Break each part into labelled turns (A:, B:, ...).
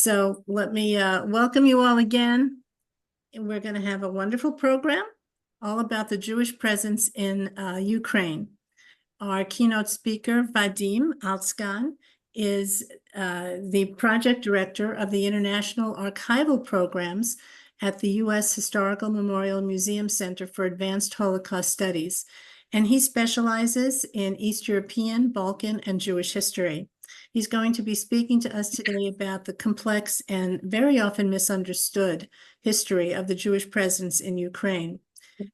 A: So let me welcome you all again. And we're going to have a wonderful program all about the Jewish presence in Ukraine. Our keynote speaker, Vadim Altskan, is the project director of the International Archival Programs at the U.S. Historical Memorial Museum Center for Advanced Holocaust Studies. And he specializes in East European, Balkan, and Jewish history. He's going to be speaking to us today about the complex and very often misunderstood history of the Jewish presence in Ukraine.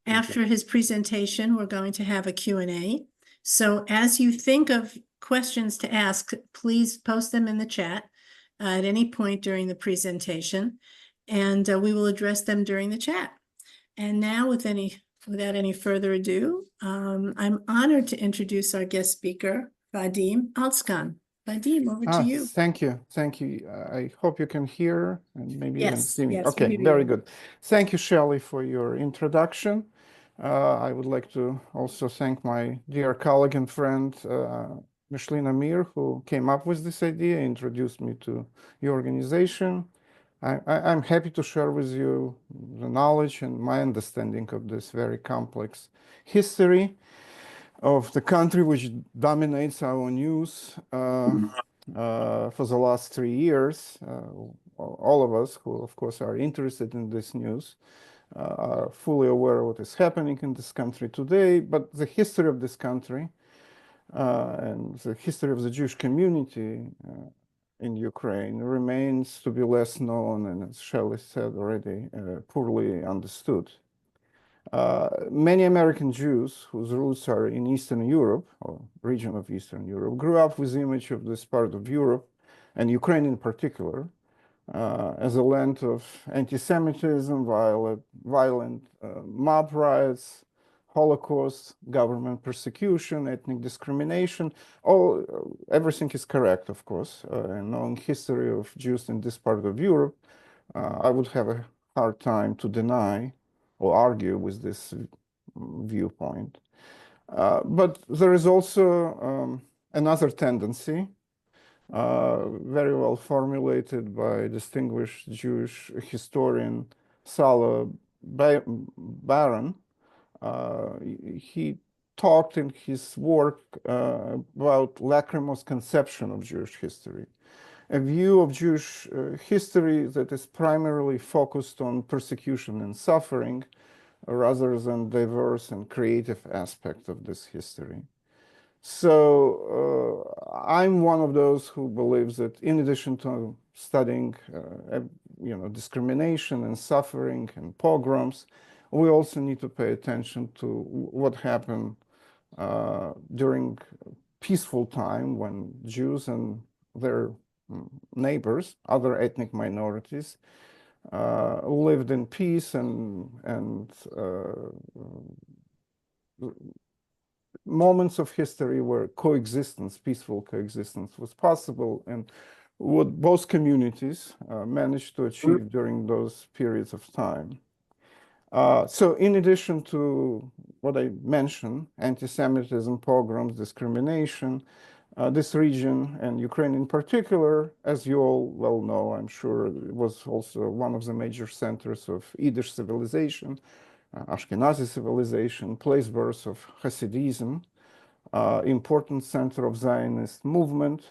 A: After his presentation, we're going to have a Q&A. So as you think of questions to ask, please post them in the chat at any point during the presentation, and we will address them during the chat. And now, without any further ado, I'm honored to introduce our guest speaker, Vadim Altskan. Vadim, over to you.
B: Thank you. Thank you. I hope you can hear and maybe even see me.
A: Yes,
B: okay, very good. Thank you, Shelley, for your introduction. I would like to also thank my dear colleague and friend, Micheline Amir, who came up with this idea, introduced me to your organization. I'm happy to share with you the knowledge and my understanding of this very complex history of the country which dominates our news for the last 3 years. All of us who, of course, are interested in this news are fully aware of what is happening in this country today, but the history of this country and the history of the Jewish community in Ukraine remains to be less known and, as Shelley said already, poorly understood. Many American Jews whose roots are in Eastern Europe, or region of Eastern Europe, grew up with the image of this part of Europe, and Ukraine in particular, as a land of anti-Semitism, violent mob riots, Holocaust, government persecution, ethnic discrimination. Everything is correct, of course. And knowing history of Jews in this part of Europe, I would have a hard time to deny or argue with this viewpoint. But there is also another tendency, very well formulated by distinguished Jewish historian Salah Baron. He talked in his work about Lacrimose conception of Jewish history, a view of Jewish history that is primarily focused on persecution and suffering rather than diverse and creative aspects of this history. So I'm one of those who believes that in addition to studying discrimination and suffering and pogroms, we also need to pay attention to what happened during peaceful time when Jews and their neighbors, other ethnic minorities, lived in peace and moments of history where coexistence, peaceful coexistence was possible, and what both communities managed to achieve during those periods of time. So in addition to what I mentioned, anti-Semitism, pogroms, discrimination, this region, and Ukraine in particular, as you all well know, I'm sure, it was also one of the major centers of Yiddish civilization, Ashkenazi civilization, place birth of Hasidism, important center of Zionist movement,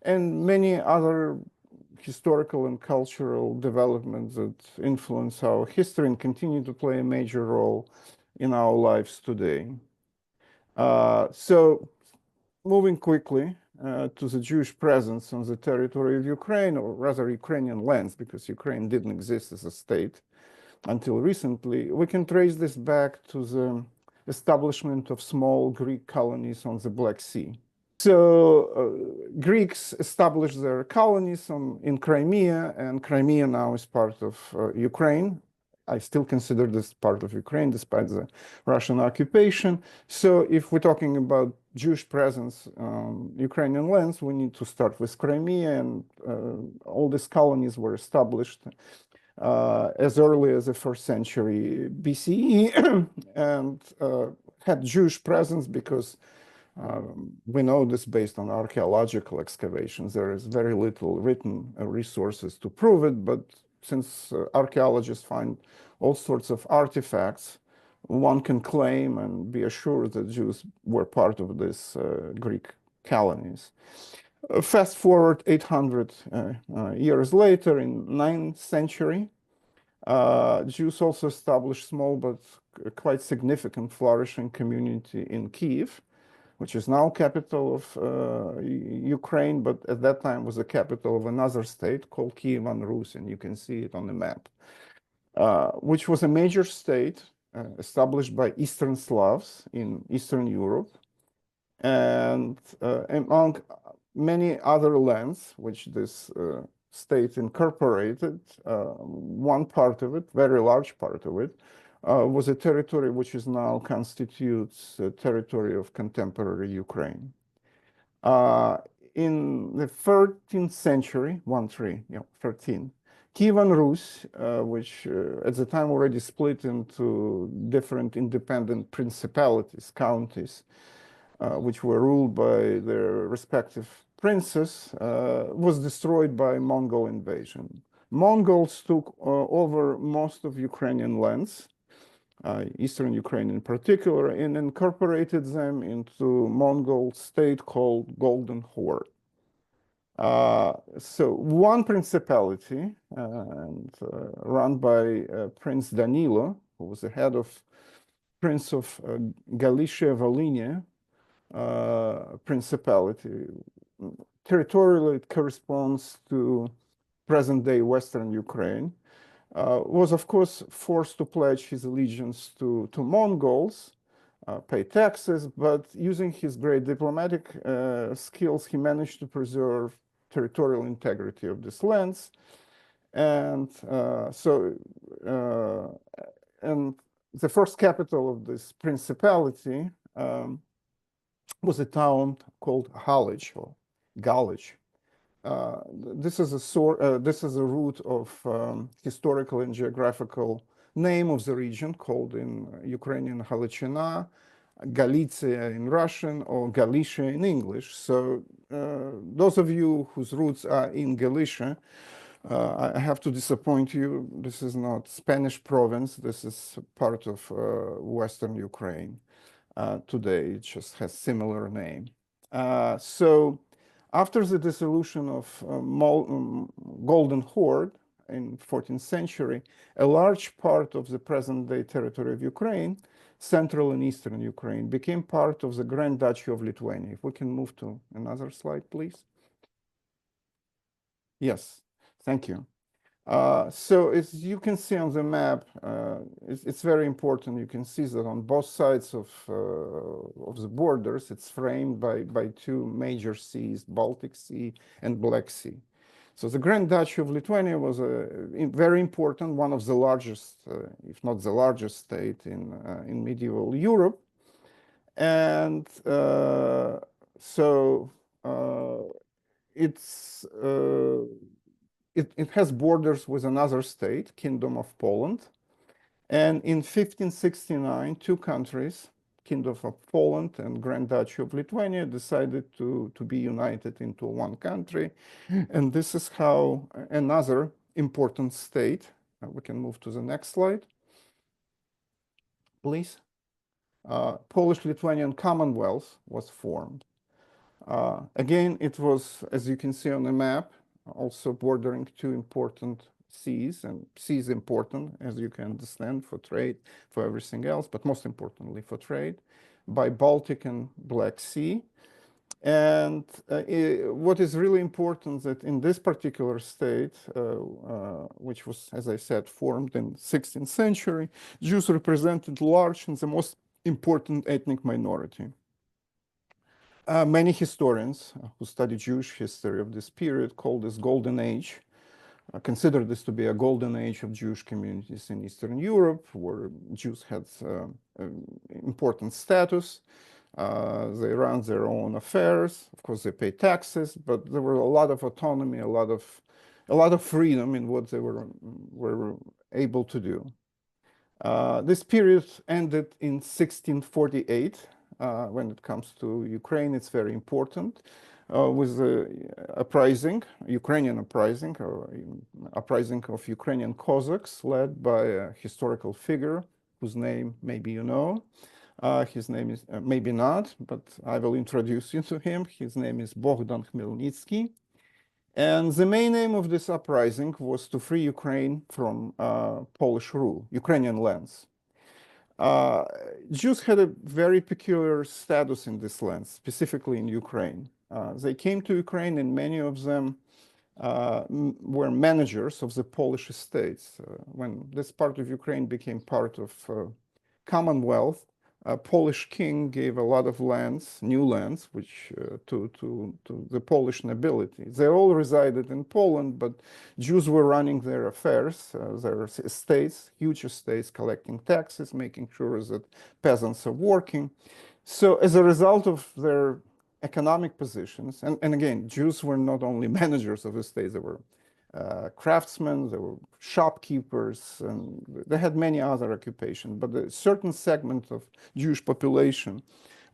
B: and many other historical and cultural developments that influence our history and continue to play a major role in our lives today. So moving quickly to the Jewish presence on the territory of Ukraine, or rather Ukrainian lands, because Ukraine didn't exist as a state until recently, we can trace this back to the establishment of small Greek colonies on the Black Sea. So Greeks established their colonies in Crimea, and Crimea now is part of Ukraine. I still consider this part of Ukraine despite the Russian occupation. So if we're talking about Jewish presence on Ukrainian lands, we need to start with Crimea, and all these colonies were established as early as the 1st century BCE and had Jewish presence because We know this based on archaeological excavations. There is very little written resources to prove it, but since archaeologists find all sorts of artifacts, one can claim and be assured that Jews were part of this Greek colonies. Fast forward 800 years later, in 9th century, Jews also established small but quite significant flourishing community in Kiev, which is now capital of Ukraine, but at that time was the capital of another state called Kievan Rus, and you can see it on the map, which was a major state established by Eastern Slavs in Eastern Europe, and among many other lands which this state incorporated, one part of it, very large part of it, was a territory which is now constitutes a territory of contemporary Ukraine. In the 13th century, 13, Kievan Rus, which at the time already split into different independent principalities, counties, which were ruled by their respective princes, was destroyed by Mongol invasion. Mongols took over most of Ukrainian lands, Eastern Ukraine in particular, and incorporated them into Mongol state called Golden Horde. So one principality run by Prince Danilo, who was the head of Prince of Galicia-Volhynia, principality. Territorially, it corresponds to present-day Western Ukraine, was of course forced to pledge his allegiance to Mongols, pay taxes, but using his great diplomatic skills, he managed to preserve territorial integrity of these lands. And and the first capital of this principality was a town called Halych or Galich. This is a root of historical and geographical name of the region called in Ukrainian Halichina, Galicia in Russian, or Galicia in English. So those of you whose roots are in Galicia, I have to disappoint you. This is not Spanish province. This is part of Western Ukraine. Today it just has similar name. So after the dissolution of Golden Horde in 14th century, a large part of the present-day territory of Ukraine, central and eastern Ukraine, became part of the Grand Duchy of Lithuania. If we can move to another slide, please. Yes, thank you. So as you can see on the map, it's very important. You can see that on both sides of the borders, it's framed by two major seas, Baltic Sea and Black Sea. So the Grand Duchy of Lithuania was very important, one of the largest, if not the largest state in medieval Europe. And it has borders with another state, Kingdom of Poland. And in 1569, two countries, Kingdom of Poland and Grand Duchy of Lithuania, decided to be united into one country. And this is how another important state, we can move to the next slide, please. Polish-Lithuanian Commonwealth was formed. Again, it was, as you can see on the map, also bordering two important seas, and seas important, as you can understand, for trade, for everything else, but most importantly for trade, by Baltic and Black Sea. And what is really important that in this particular state, which was, as I said, formed in 16th century, Jews represented large and the most important ethnic minority. Many historians who study Jewish history of this period call this Golden Age, consider this to be a golden age of Jewish communities in Eastern Europe, where Jews had important status. They ran their own affairs. Of course, they paid taxes, but there were a lot of autonomy, a lot of freedom in what they were able to do. This period ended in 1648. when it comes to Ukraine. It's very important. With the Ukrainian uprising, or uprising of Ukrainian Cossacks led by a historical figure whose name maybe you know. His name is, maybe not, but I will introduce you to him. His name is Bogdan Khmelnytsky. And the main aim of this uprising was to free Ukraine from Polish rule, Ukrainian lands. Jews had a very peculiar status in this land, specifically in Ukraine. They came to Ukraine, and many of them were managers of the Polish estates. When this part of Ukraine became part of Commonwealth, a Polish king gave a lot of lands, new lands, which to the Polish nobility. They all resided in Poland, but Jews were running their affairs, their estates, huge estates, collecting taxes, making sure that peasants are working. So as a result of their economic positions, and again, Jews were not only managers of estates, they were craftsmen, there were shopkeepers, and they had many other occupations. But a certain segment of Jewish population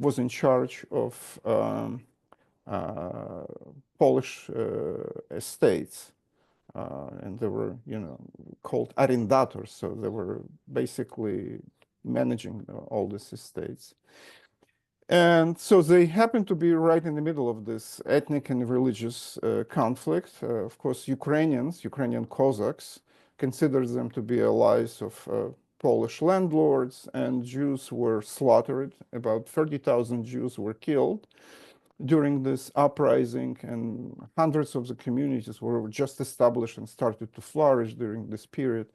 B: was in charge of Polish estates, and they were, called arrendators. So they were basically managing all these estates. And so they happen to be right in the middle of this ethnic and religious conflict. Of course, Ukrainian Cossacks considered them to be allies of Polish landlords, and Jews were slaughtered. About 30,000 Jews were killed during this uprising, and hundreds of the communities were just established and started to flourish during this period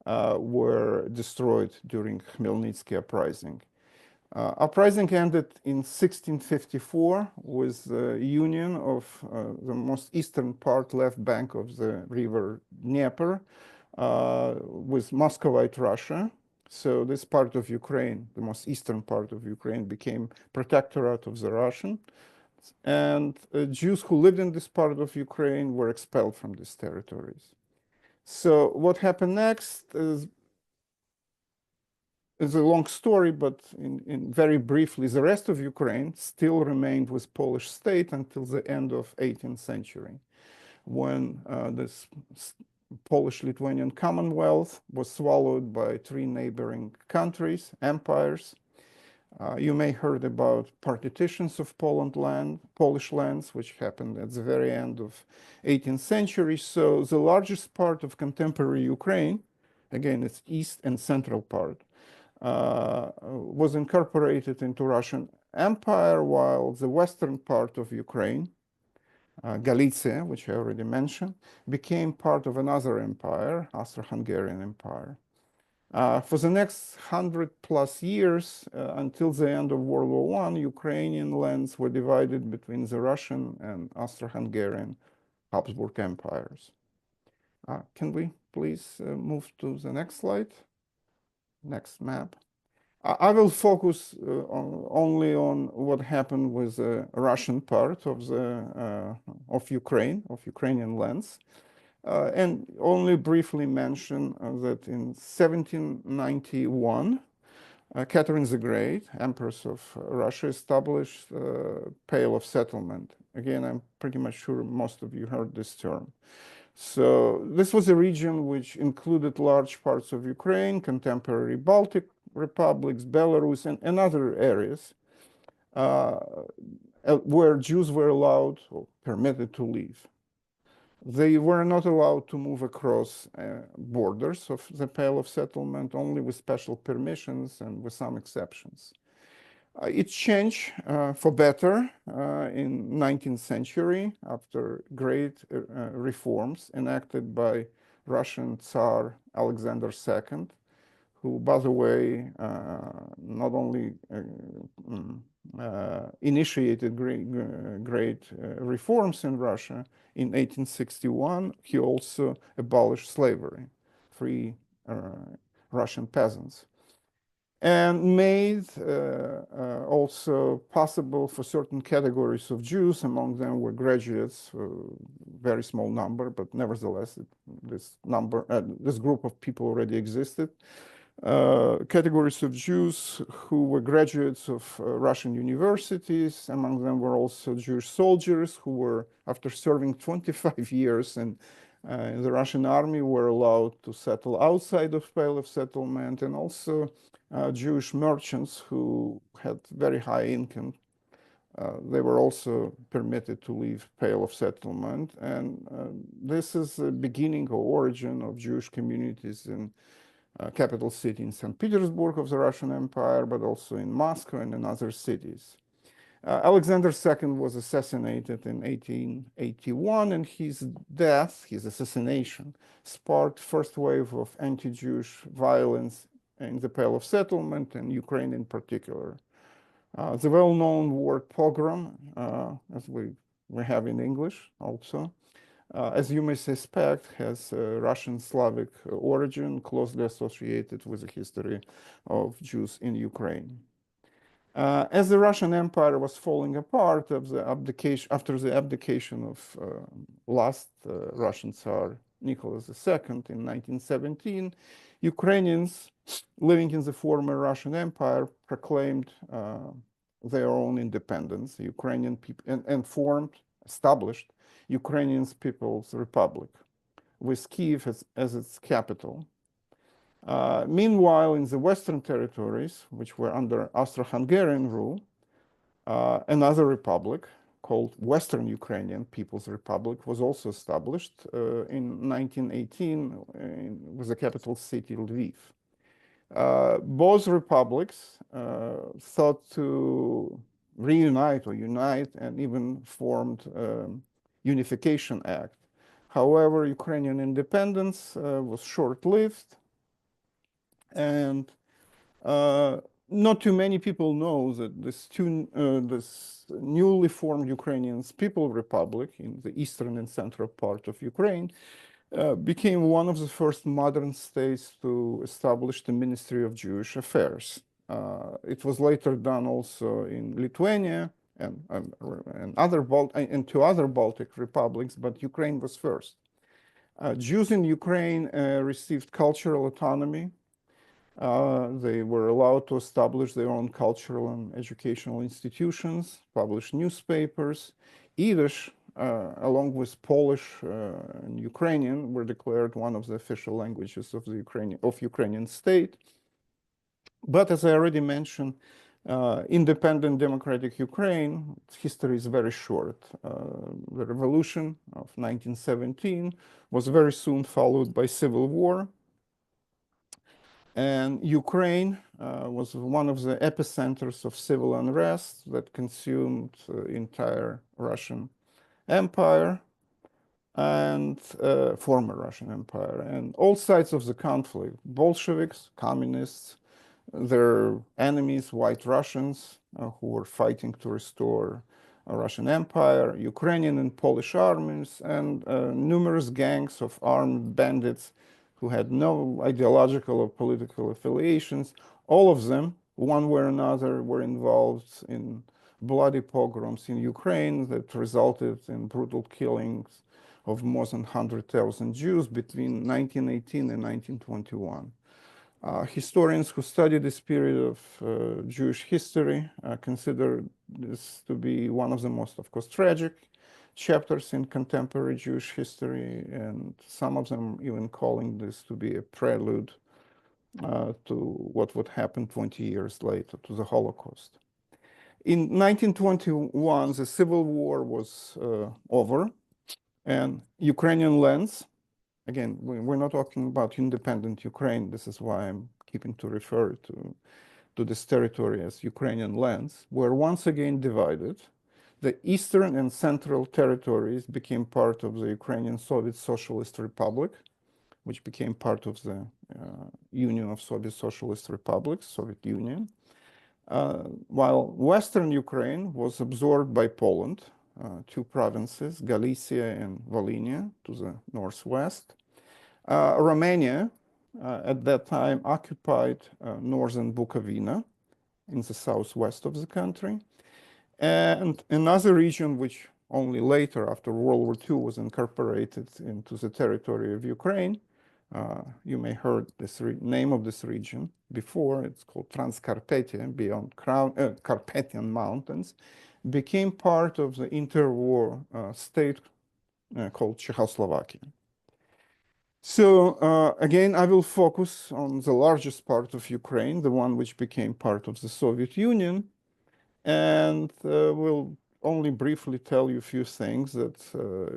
B: were destroyed during Khmelnytsky uprising. Uprising ended in 1654 with the union of the most eastern part, left bank of the river Dnieper, with Muscovite Russia. So this part of Ukraine, the most eastern part of Ukraine, became protectorate of the Russian. And Jews who lived in this part of Ukraine were expelled from these territories. So what happened next is a long story, but in very briefly, the rest of Ukraine still remained with Polish state until the end of 18th century, when this Polish-Lithuanian Commonwealth was swallowed by three neighboring countries, empires. You may heard about partitions of Polish lands, which happened at the very end of 18th century. So the largest part of contemporary Ukraine, again, it's east and central part, was incorporated into Russian Empire, while the western part of Ukraine, Galicia, which I already mentioned, became part of another empire, Austro-Hungarian Empire. For the next 100+ years, until the end of World War I, Ukrainian lands were divided between the Russian and Austro-Hungarian Habsburg empires. Can we please move to the next slide? Next map. I will focus only on what happened with the Russian part of Ukrainian lands, and only briefly mention that in 1791, Catherine the Great, Empress of Russia, established Pale of Settlement. Again, I'm pretty much sure most of you heard this term. So this was a region which included large parts of Ukraine, contemporary Baltic republics, Belarus, and other areas where Jews were allowed or permitted to live. They were not allowed to move across borders of the Pale of Settlement, only with special permissions and with some exceptions. It changed for better in 19th century after great reforms enacted by Russian Tsar Alexander II, who, by the way, not only initiated great reforms in Russia. In 1861, he also abolished slavery, free Russian peasants, and made also possible for certain categories of Jews, among them were graduates, very small number, but nevertheless, this group of people already existed, categories of Jews who were graduates of Russian universities. Among them were also Jewish soldiers who were, after serving 25 years in the Russian army, were allowed to settle outside of Pale of Settlement, and also Jewish merchants who had very high income. They were also permitted to leave Pale of Settlement, and this is the beginning or origin of Jewish communities in capital city in St. Petersburg of the Russian Empire, but also in Moscow and in other cities. Alexander II was assassinated in 1881, and his death, his assassination, sparked first wave of anti-Jewish violence in the Pale of Settlement and Ukraine in particular. The well-known word pogrom, as we have in English also, as you may suspect, has Russian Slavic origin closely associated with the history of Jews in Ukraine. As the Russian Empire was falling apart after the abdication of last Russian Tsar Nicholas II in 1917, Ukrainians living in the former Russian Empire proclaimed their own independence, Ukrainian people, and established Ukrainian People's Republic, with Kiev as its capital. Meanwhile, in the Western territories, which were under Austro-Hungarian rule, another republic called Western Ukrainian People's Republic was also established in 1918 with the capital city Lviv. Both republics thought to reunite or unite and even formed Unification Act. However, Ukrainian independence was short-lived, and not too many people know that this newly formed Ukrainian People's Republic in the eastern and central part of Ukraine became one of the first modern states to establish the Ministry of Jewish Affairs. It was later done also in Lithuania and two other Baltic republics, but Ukraine was first. Jews in Ukraine received cultural autonomy. They were allowed to establish their own cultural and educational institutions, publish newspapers. Yiddish, along with Polish and Ukrainian, were declared one of the official languages of the Ukrainian state. But as I already mentioned, independent democratic Ukraine, its history is very short. The revolution of 1917 was very soon followed by civil war. And Ukraine was one of the epicenters of civil unrest that consumed the entire Russian Empire and former Russian Empire. And all sides of the conflict, Bolsheviks, communists, their enemies, White Russians, who were fighting to restore a Russian Empire, Ukrainian and Polish armies, and numerous gangs of armed bandits who had no ideological or political affiliations. All of them, one way or another, were involved in bloody pogroms in Ukraine that resulted in brutal killings of more than 100,000 Jews between 1918 and 1921. Historians who study this period of Jewish history consider this to be one of the most, of course, tragic chapters in contemporary Jewish history, and some of them even calling this to be a prelude to what would happen 20 years later, to the Holocaust. In 1921, the civil war was over, and Ukrainian lands, again, we're not talking about independent Ukraine. This is why I'm keeping to refer to this territory as Ukrainian lands, were once again divided. The eastern and central territories became part of the Ukrainian Soviet Socialist Republic, which became part of the Union of Soviet Socialist Republics, Soviet Union, while Western Ukraine was absorbed by Poland, two provinces, Galicia and Volhynia, to the northwest. Romania, at that time, occupied northern Bukovina in the southwest of the country. And another region which only later, after World War II, was incorporated into the territory of Ukraine, You may heard this name of this region before. It's called Transcarpathia, beyond Carpathian Mountains, became part of the interwar state called Czechoslovakia. So again, I will focus on the largest part of Ukraine, the one which became part of the Soviet Union, and will only briefly tell you a few things that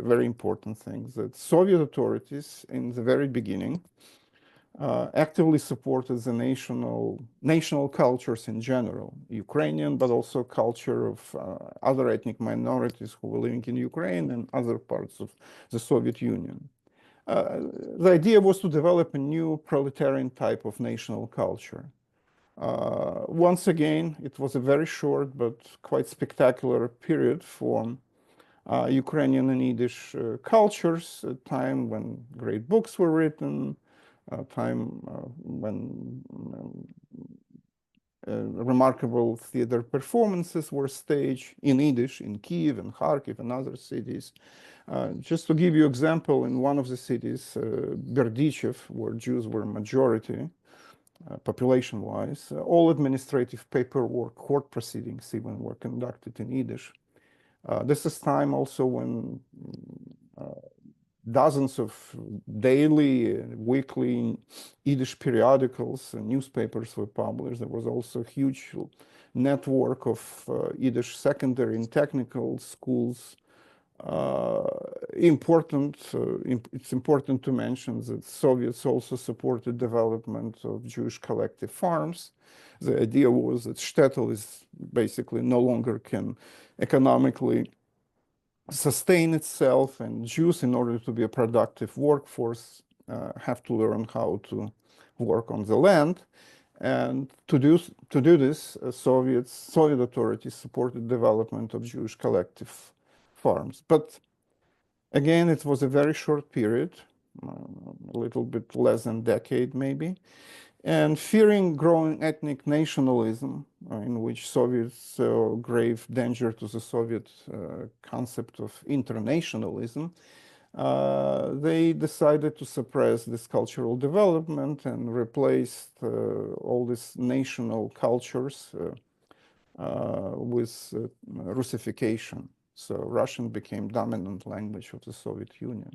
B: very important things that Soviet authorities in the very beginning actively supported the national cultures in general, Ukrainian, but also culture of other ethnic minorities who were living in Ukraine and other parts of the Soviet Union. The idea was to develop a new proletarian type of national culture. Once again, it was a very short but quite spectacular period for Ukrainian and Yiddish cultures, a time when great books were written, a time when remarkable theater performances were staged in Yiddish in Kiev and Kharkiv and other cities. Just to give you an example, in one of the cities, Berdichev, where Jews were majority, population-wise, all administrative paperwork, court proceedings even were conducted in Yiddish. This is time also when dozens of daily, weekly Yiddish periodicals and newspapers were published. There was also a huge network of Yiddish secondary and technical schools. It's important to mention that Soviets also supported development of Jewish collective farms. The idea was that shtetl is basically no longer can economically sustain itself, and Jews, in order to be a productive workforce, have to learn how to work on the land. And to do this, Soviet authorities supported development of Jewish collective farms. But again, it was a very short period, a little bit less than a decade maybe. And fearing growing ethnic nationalism, in which Soviets saw grave danger to the Soviet concept of internationalism, they decided to suppress this cultural development and replaced all these national cultures with Russification. So Russian became dominant language of the Soviet Union.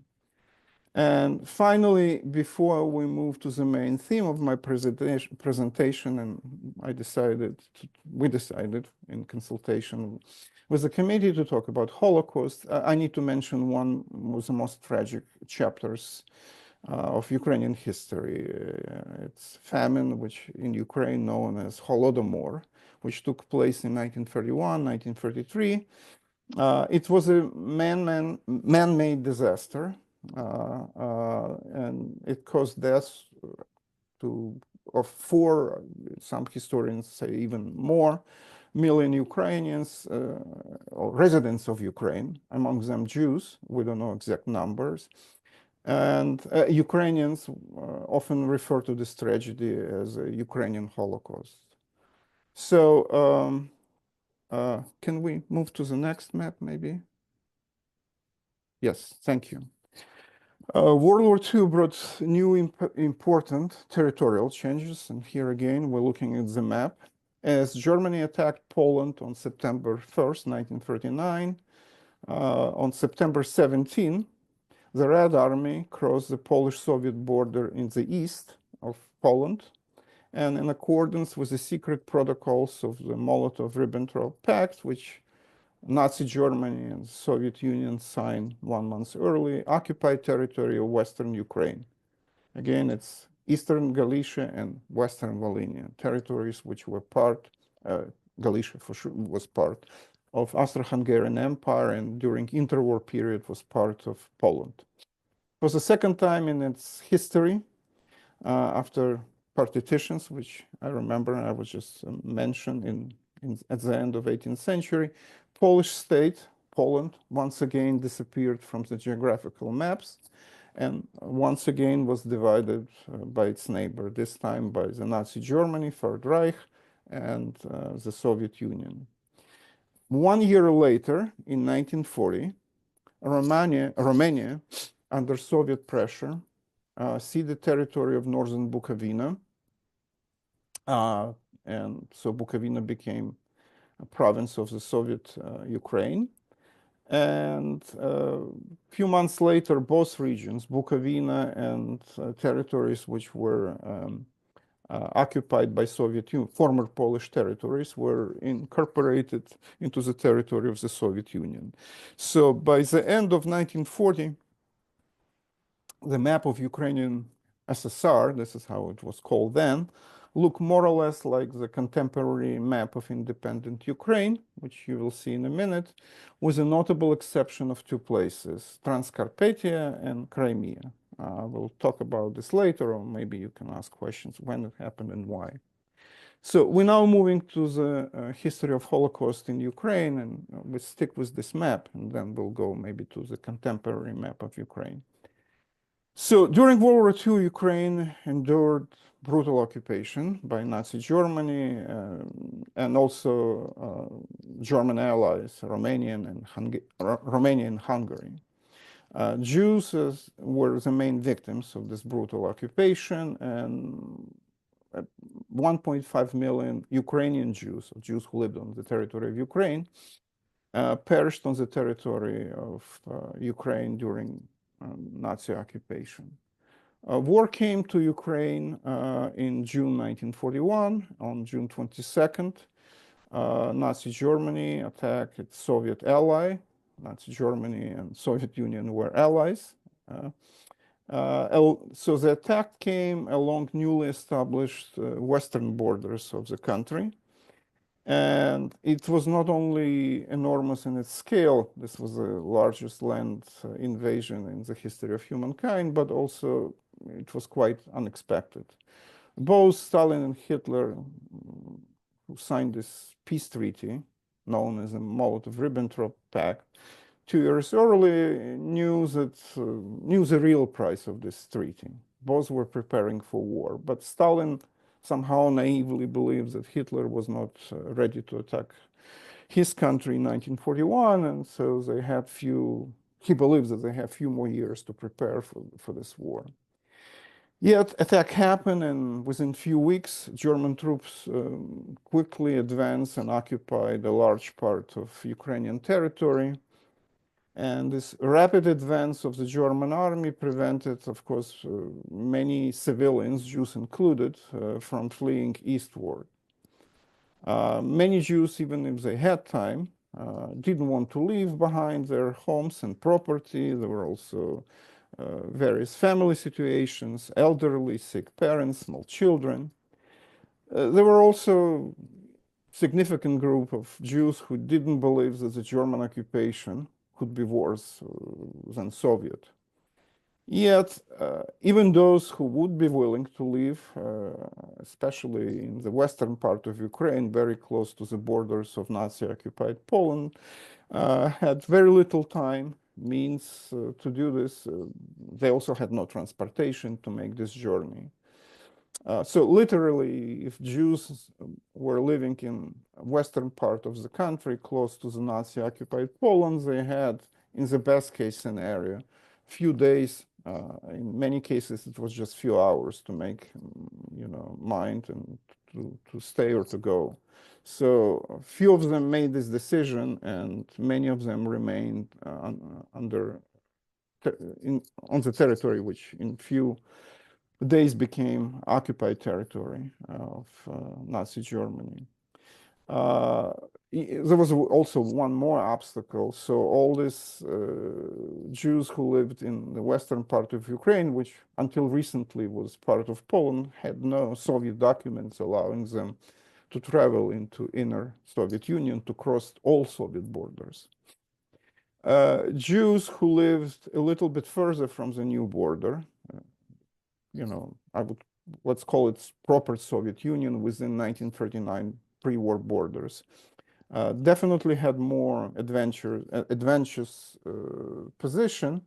B: And finally, before we move to the main theme of my presentation, and we decided in consultation with the committee to talk about Holocaust, I need to mention one of the most tragic chapters of Ukrainian history. It's famine, which in Ukraine known as Holodomor, which took place in 1931, 1933. It was a man-made disaster. And it caused deaths of 4, some historians say even more, million Ukrainians or residents of Ukraine, among them Jews. We don't know exact numbers. And Ukrainians often refer to this tragedy as a Ukrainian Holocaust. So can we move to the next map, maybe? Yes, thank you. World War II brought new important territorial changes, and here again we're looking at the map. As Germany attacked Poland on September 1st, 1939, on September 17, the Red Army crossed the Polish-Soviet border in the east of Poland, and in accordance with the secret protocols of the Molotov-Ribbentrop Pact, which Nazi Germany and the Soviet Union signed 1 month early, occupied territory of Western Ukraine. Again, it's Eastern Galicia and Western Volhynia, territories which were part, Galicia for sure was part of Austro-Hungarian Empire, and during interwar period was part of Poland. It was the second time in its history after partitions, which I remember I was just mentioned at the end of 18th century, Polish state, Poland, once again disappeared from the geographical maps and once again was divided by its neighbor, this time by the Nazi Germany, Third Reich, and the Soviet Union. 1 year later, in 1940, Romania, under Soviet pressure, ceded territory of northern Bukovina. And so Bukovina became a province of the Soviet Ukraine. And a few months later, both regions, Bukovina and territories which were occupied by Soviet Union, former Polish territories, were incorporated into the territory of the Soviet Union. So by the end of 1940, the map of Ukrainian SSR, this is how it was called then, look more or less like the contemporary map of independent Ukraine, which you will see in a minute, with a notable exception of two places, Transcarpathia and Crimea. We'll talk about this later, or maybe you can ask questions when it happened and why. So we're now moving to the history of Holocaust in Ukraine, and we stick with this map, and then we'll go maybe to the contemporary map of Ukraine. So during World War II, Ukraine endured brutal occupation by Nazi Germany and also German allies, Romania and Hungary. Jews were the main victims of this brutal occupation, and 1.5 million Ukrainian Jews, or Jews who lived on the territory of Ukraine, perished on the territory of Ukraine during Nazi occupation. War came to Ukraine in June 1941. On June 22nd, Nazi Germany attacked its Soviet ally. Nazi Germany and Soviet Union were allies. So the attack came along newly established western borders of the country. And it was not only enormous in its scale, this was the largest land invasion in the history of humankind, but also it was quite unexpected. Both Stalin and Hitler, who signed this peace treaty, known as the Molotov-Ribbentrop Pact, 2 years early, knew the real price of this treaty. Both were preparing for war, but Stalin somehow naively believes that Hitler was not ready to attack his country in 1941, and so he believes that they have few more years to prepare for this war. Yet attack happened, and within few weeks, German troops quickly advanced and occupied a large part of Ukrainian territory. And this rapid advance of the German army prevented, of course, many civilians, Jews included, from fleeing eastward. Many Jews, even if they had time, didn't want to leave behind their homes and property. There were also various family situations, elderly, sick parents, small children. There were also significant group of Jews who didn't believe that the German occupation could be worse than Soviet. Yet, even those who would be willing to leave, especially in the western part of Ukraine, very close to the borders of Nazi-occupied Poland, had very little time, means to do this. They also had no transportation to make this journey. So literally, if Jews were living in western part of the country, close to the Nazi-occupied Poland, they had, in the best case scenario, few days. In many cases, it was just few hours to make, mind and to stay or to go. So a few of them made this decision, and many of them remained on the territory, which in few days became occupied territory of Nazi Germany. There was also one more obstacle. So all these Jews who lived in the western part of Ukraine, which until recently was part of Poland, had no Soviet documents allowing them to travel into inner Soviet Union, to cross all Soviet borders. Jews who lived a little bit further from the new border, let's call it proper Soviet Union within 1939 pre-war borders, definitely had more adventurous position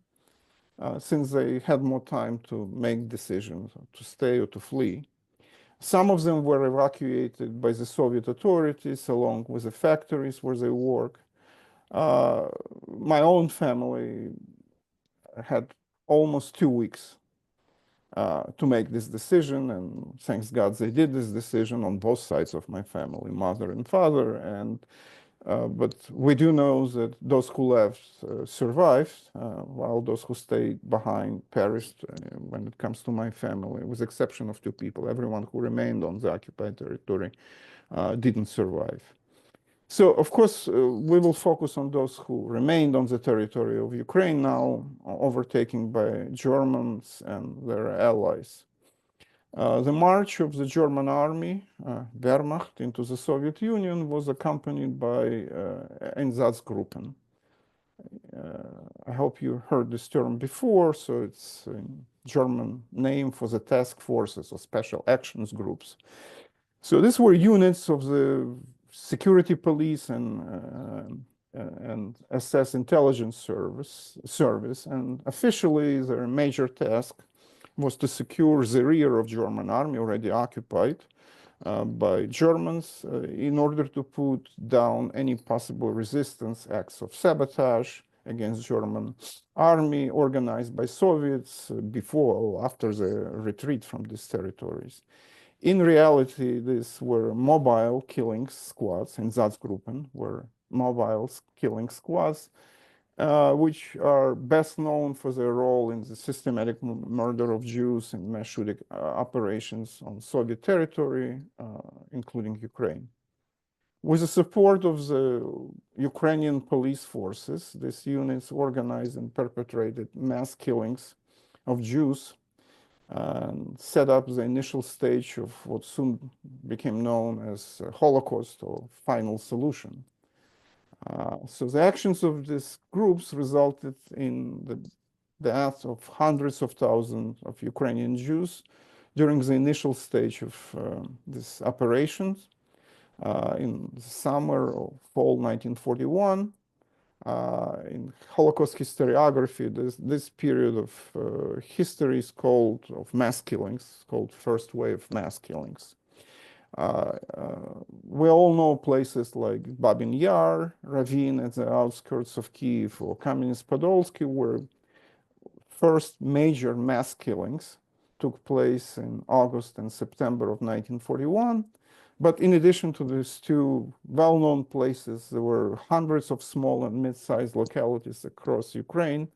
B: since they had more time to make decisions to stay or to flee. Some of them were evacuated by the Soviet authorities along with the factories where they work. My own family had almost 2 weeks to make this decision, and thanks God they did this decision on both sides of my family, mother and father. And but we do know that those who left survived, while those who stayed behind perished when it comes to my family, with the exception of two people. Everyone who remained on the occupied territory didn't survive. So, of course, we will focus on those who remained on the territory of Ukraine now, overtaken by Germans and their allies. The march of the German army, Wehrmacht, into the Soviet Union was accompanied by Einsatzgruppen. I hope you heard this term before. So it's a German name for the task forces or special actions groups. So these were units of the security police and SS intelligence service, and officially their major task was to secure the rear of German army already occupied by Germans in order to put down any possible resistance acts of sabotage against German army organized by Soviets before or after the retreat from these territories. In reality, these were mobile killing squads, and Einsatzgruppen were mobile killing squads, which are best known for their role in the systematic murder of Jews and mass shooting operations on Soviet territory, including Ukraine. With the support of the Ukrainian police forces, these units organized and perpetrated mass killings of Jews and set up the initial stage of what soon became known as Holocaust or final solution. So the actions of these groups resulted in the death of hundreds of thousands of Ukrainian Jews during the initial stage of these operations in the summer or fall 1941. In Holocaust historiography, this period of history is called of mass killings, called first wave mass killings. We all know places like Babin Yar, Ravine at the outskirts of Kiev, or Kamenets-Podolsky, where first major mass killings took place in August and September of 1941. But in addition to these two well-known places, there were hundreds of small and mid-sized localities across Ukraine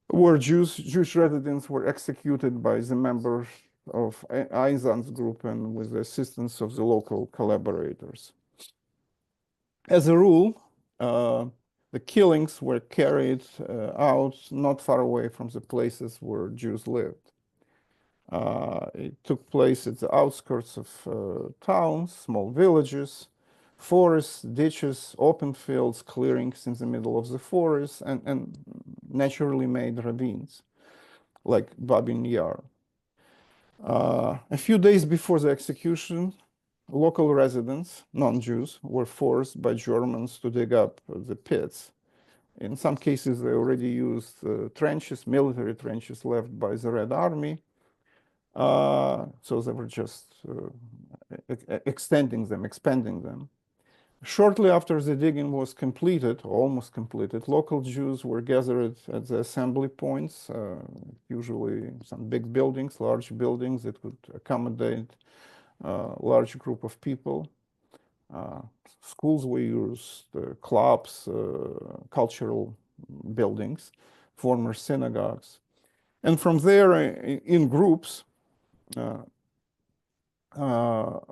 B: where Jewish residents were executed by the members of Einsatzgruppen with the assistance of the local collaborators. As a rule, the killings were carried out not far away from the places where Jews lived. It took place at the outskirts of towns, small villages, forests, ditches, open fields, clearings in the middle of the forest, and naturally made ravines, like Babin Yar. A few days before the execution, local residents, non-Jews, were forced by Germans to dig up the pits. In some cases, they already used trenches, military trenches left by the Red Army. So they were just extending them, expanding them. Shortly after the digging was completed, almost completed, local Jews were gathered at the assembly points, usually some big buildings, large buildings that could accommodate a large group of people. Schools were used, clubs, cultural buildings, former synagogues. And from there, in groups,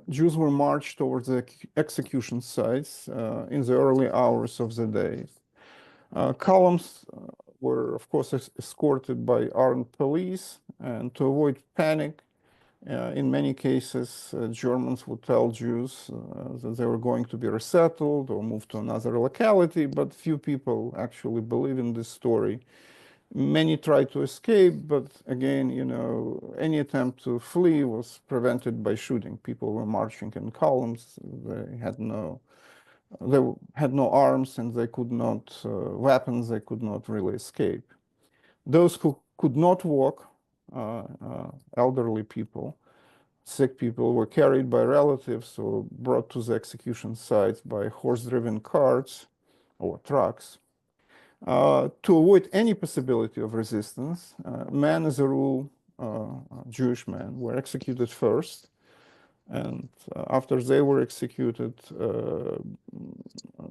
B: Jews were marched towards the execution sites in the early hours of the day. Columns were, of course, escorted by armed police, and to avoid panic, in many cases, Germans would tell Jews that they were going to be resettled or moved to another locality, but few people actually believe in this story. Many tried to escape, but again, you know, any attempt to flee was prevented by shooting. People were marching in columns. They had no arms, and they could not weapons. They could not really escape. Those who could not walk, elderly people, sick people, were carried by relatives or brought to the execution sites by horse-driven carts or trucks. To avoid any possibility of resistance, men, as a rule, Jewish men were executed first. And after they were executed,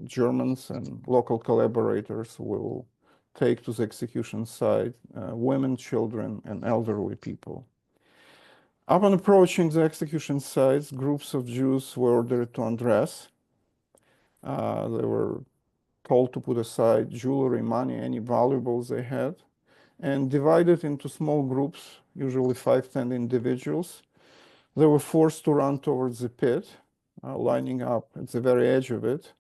B: Germans and local collaborators will take to the execution site women, children, and elderly people. Upon approaching the execution sites, groups of Jews were ordered to undress. They were told to put aside jewelry, money, any valuables they had, and divided into small groups, usually 5-10 individuals. They were forced to run towards the pit, lining up at the very edge of it,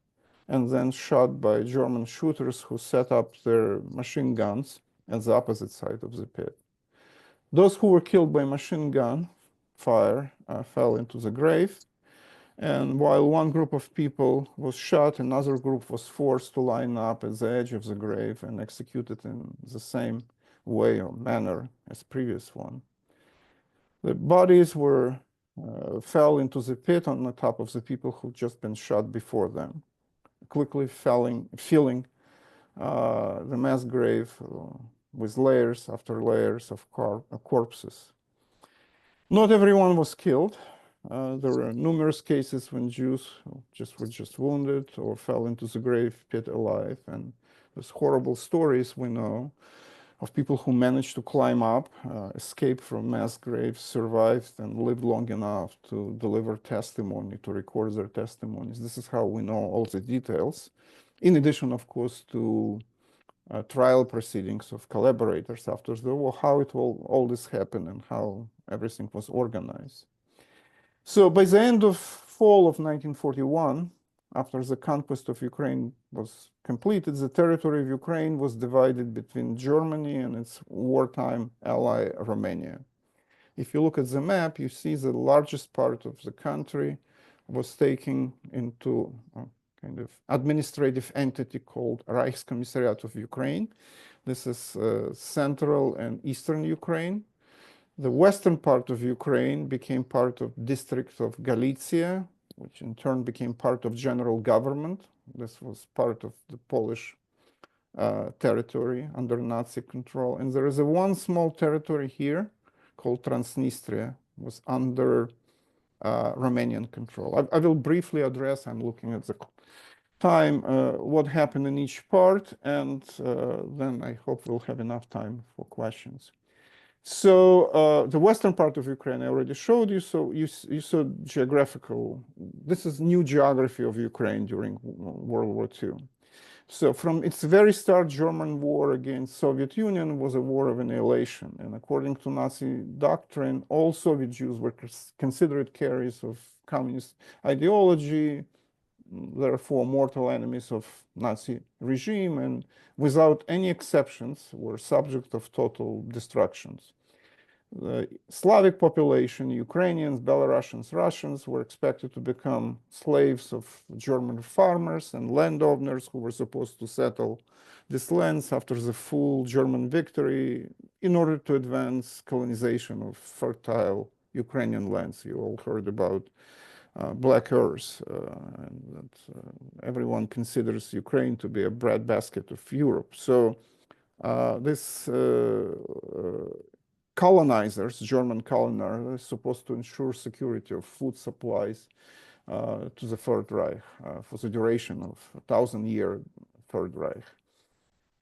B: and then shot by German shooters who set up their machine guns at the opposite side of the pit. Those who were killed by machine gun fire fell into the grave. And while one group of people was shot, another group was forced to line up at the edge of the grave and executed in the same way or manner as previous one. The bodies were fell into the pit on the top of the people who'd just been shot before them, quickly filling the mass grave with layers after layers of corpses. Not everyone was killed. There were numerous cases when Jews were just wounded or fell into the grave pit alive. And there's horrible stories we know of people who managed to climb up, escape from mass graves, survived, and lived long enough to deliver testimony, to record their testimonies. This is how we know all the details. In addition, of course, to trial proceedings of collaborators after the war, how all this happened and how everything was organized. So by the end of fall of 1941, after the conquest of Ukraine was completed, the territory of Ukraine was divided between Germany and its wartime ally, Romania. If you look at the map, you see the largest part of the country was taken into a kind of administrative entity called Reichskommissariat of Ukraine. This is central and eastern Ukraine. The western part of Ukraine became part of district of Galicia, which in turn became part of general government. This was part of the Polish territory under Nazi control. And there is one small territory here called Transnistria, was under Romanian control. I will briefly address, I'm looking at the time, what happened in each part, and then I hope we'll have enough time for questions. So the western part of Ukraine I already showed you. So you saw geographical. This is new geography of Ukraine during World War II. So from its very start, German war against Soviet Union was a war of annihilation. And according to Nazi doctrine, all Soviet Jews were considered carriers of communist ideology, therefore mortal enemies of Nazi regime, and without any exceptions were subject of total destructions. The Slavic population, Ukrainians, Belarusians, Russians, were expected to become slaves of German farmers and landowners who were supposed to settle these lands after the full German victory in order to advance colonization of fertile Ukrainian lands. You all heard about Black Earth, and that everyone considers Ukraine to be a breadbasket of Europe. So this colonizers, German colonizers, supposed to ensure security of food supplies to the Third Reich for the duration of a 1,000-year Third Reich.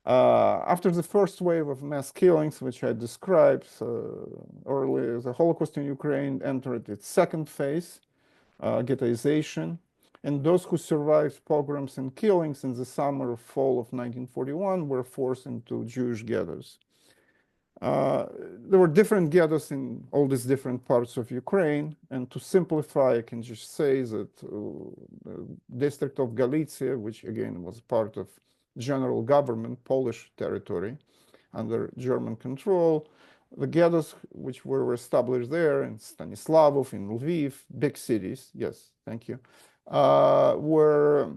B: After the first wave of mass killings, which I described earlier, the Holocaust in Ukraine entered its second phase, ghettoization, and those who survived pogroms and killings in the summer or fall of 1941 were forced into Jewish ghettos. There were different ghettos in all these different parts of Ukraine, and to simplify, I can just say that the district of Galicia, which again was part of general government, Polish territory under German control, the ghettos which were established there in Stanislavov, in Lviv, big cities, yes, thank you, were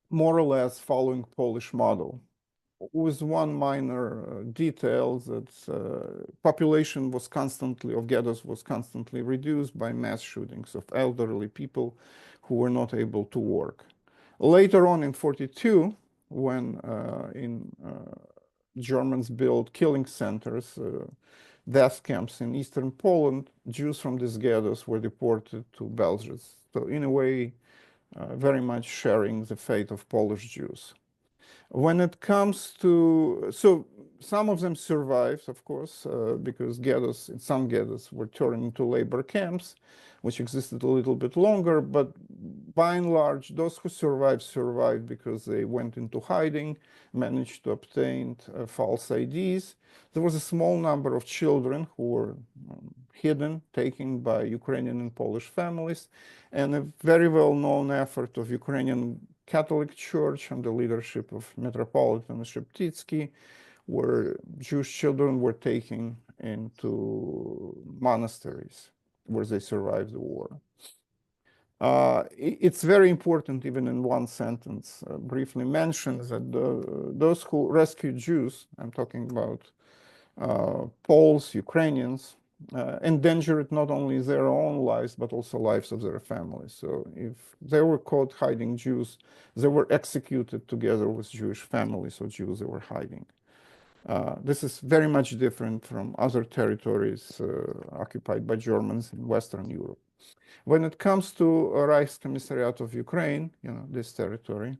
B: more or less following Polish model, with one minor detail that population was constantly, of ghettos was constantly reduced by mass shootings of elderly people who were not able to work. Later on in 42, when Germans built killing centers, death camps in eastern Poland, Jews from these ghettos were deported to Belgium. So in a way, very much sharing the fate of Polish Jews. When it comes to, so some of them survived, of course, because ghettos, in some ghettos, were turned into labor camps, which existed a little bit longer. But by and large, those who survived because they went into hiding, managed to obtain false IDs. There was a small number of children who were hidden, taken by Ukrainian and Polish families, and a very well-known effort of Ukrainian Catholic Church under the leadership of Metropolitan Sheptytsky, where Jewish children were taken into monasteries where they survived the war. It's very important, even in one sentence, briefly mentions that those who rescued Jews, I'm talking about Poles, Ukrainians, endangered not only their own lives, but also lives of their families. So if they were caught hiding Jews, they were executed together with Jewish families or Jews they were hiding. This is very much different from other territories occupied by Germans in Western Europe. When it comes to Reichskommissariat of Ukraine, this territory,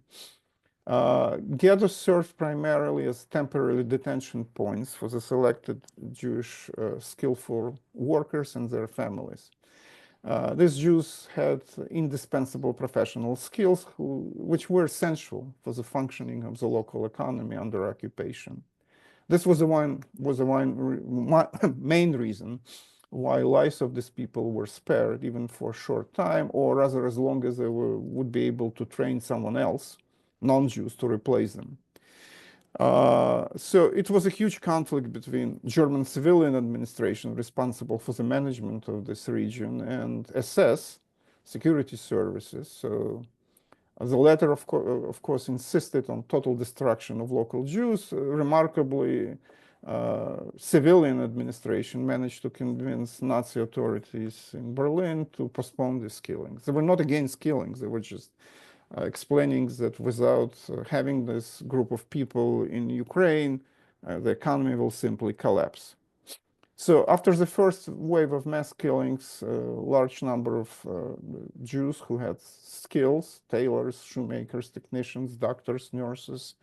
B: ghettos served primarily as temporary detention points for the selected Jewish skillful workers and their families. These Jews had indispensable professional skills which were essential for the functioning of the local economy under occupation. This was the main reason why lives of these people were spared, even for a short time, or rather as long as they would be able to train someone else, non-Jews, to replace them. So it was a huge conflict between German civilian administration responsible for the management of this region and SS, security services. So the latter, of course, insisted on total destruction of local Jews. Remarkably, civilian administration managed to convince Nazi authorities in Berlin to postpone these killings. They were not against killings, they were just explaining that without having this group of people in Ukraine, the economy will simply collapse. So after the first wave of mass killings, a large number of Jews who had skills, tailors, shoemakers, technicians, doctors, nurses,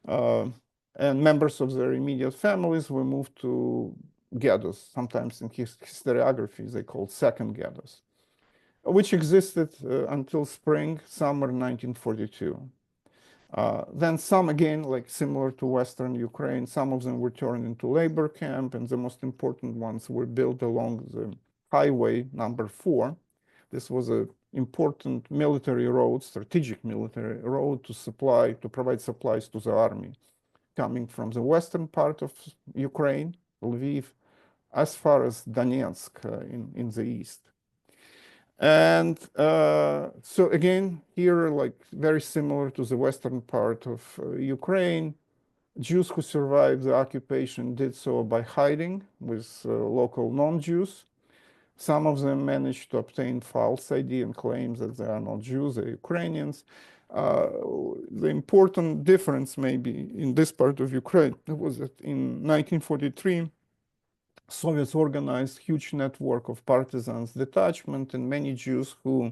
B: and members of their immediate families were moved to ghettos, sometimes in historiography they called second ghettos, which existed until spring, summer 1942. Then some, again, like similar to Western Ukraine, some of them were turned into labor camp, and the most important ones were built along the highway number 4. This was an important military road, strategic military road to provide supplies to the army, coming from the western part of Ukraine, Lviv, as far as Donetsk in the east. And so again, here, like very similar to the western part of Ukraine, Jews who survived the occupation did so by hiding with local non-Jews. Some of them managed to obtain false ID and claims that they are not Jews, they're Ukrainians. The important difference maybe in this part of Ukraine was that in 1943, Soviets organized huge network of partisans detachment, and many Jews who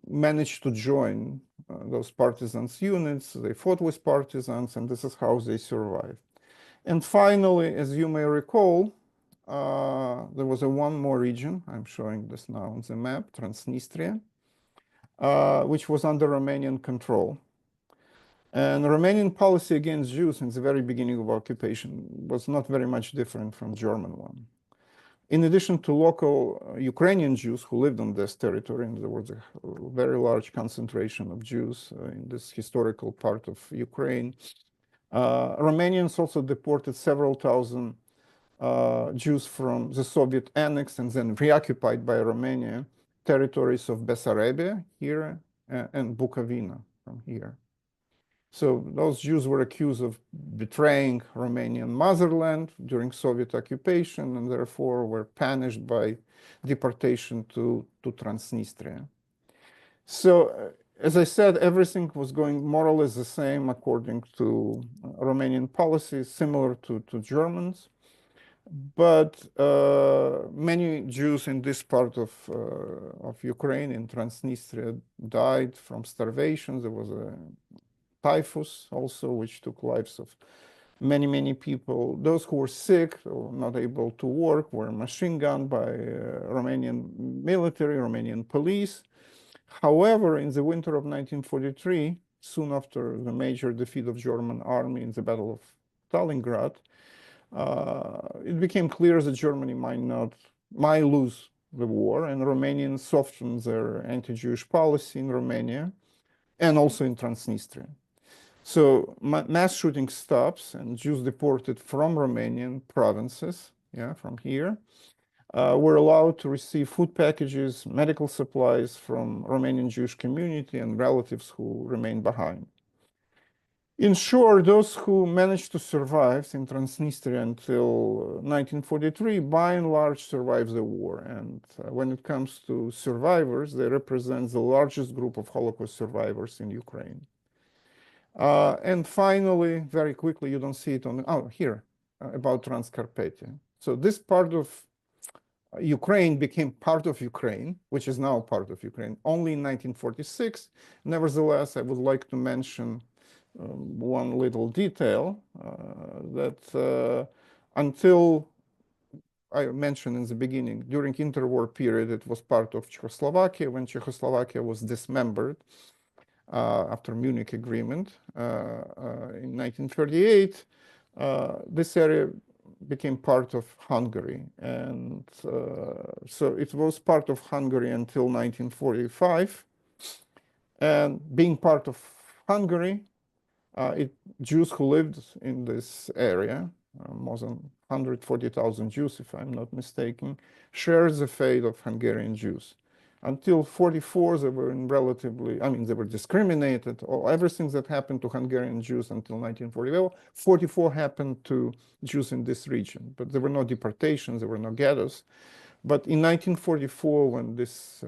B: managed to join those partisans units. They fought with partisans, and this is how they survived. And finally, as you may recall, there was one more region, I'm showing this now on the map, Transnistria, which was under Romanian control. And the Romanian policy against Jews in the very beginning of occupation was not very much different from German one. In addition to local Ukrainian Jews who lived on this territory, and there was a very large concentration of Jews in this historical part of Ukraine, Romanians also deported several thousand Jews from the Soviet annexed and then reoccupied by Romania territories of Bessarabia here and Bukovina from here. So those Jews were accused of betraying Romanian motherland during Soviet occupation and therefore were punished by deportation to Transnistria. So as I said, everything was going more or less the same according to Romanian policies, similar to Germans. But many Jews in this part of Ukraine, in Transnistria, died from starvation. There was a typhus also, which took lives of many, many people. Those who were sick or not able to work were machine gunned by Romanian military, Romanian police. However, in the winter of 1943, soon after the major defeat of German army in the Battle of Stalingrad, it became clear that Germany might lose the war, and Romanians softened their anti-Jewish policy in Romania and also in Transnistria. So mass shooting stops, and Jews deported from Romanian provinces, from here, were allowed to receive food packages, medical supplies from Romanian Jewish community and relatives who remained behind. In short, those who managed to survive in Transnistria until 1943, by and large, survived the war. And when it comes to survivors, they represent the largest group of Holocaust survivors in Ukraine. And finally, very quickly, you don't see it here, about Transcarpathia. So this part of Ukraine became part of Ukraine, which is now part of Ukraine, only in 1946. Nevertheless, I would like to mention one little detail that until I mentioned in the beginning, during interwar period, it was part of Czechoslovakia. When Czechoslovakia was dismembered after Munich Agreement in 1938, this area became part of Hungary. And so it was part of Hungary until 1945. And being part of Hungary, Jews who lived in this area, more than 140,000 Jews, if I'm not mistaken, shared the fate of Hungarian Jews. Until 44, they were they were discriminated, or everything that happened to Hungarian Jews until 1944 happened to Jews in this region. But there were no deportations, there were no ghettos. But in 1944, when this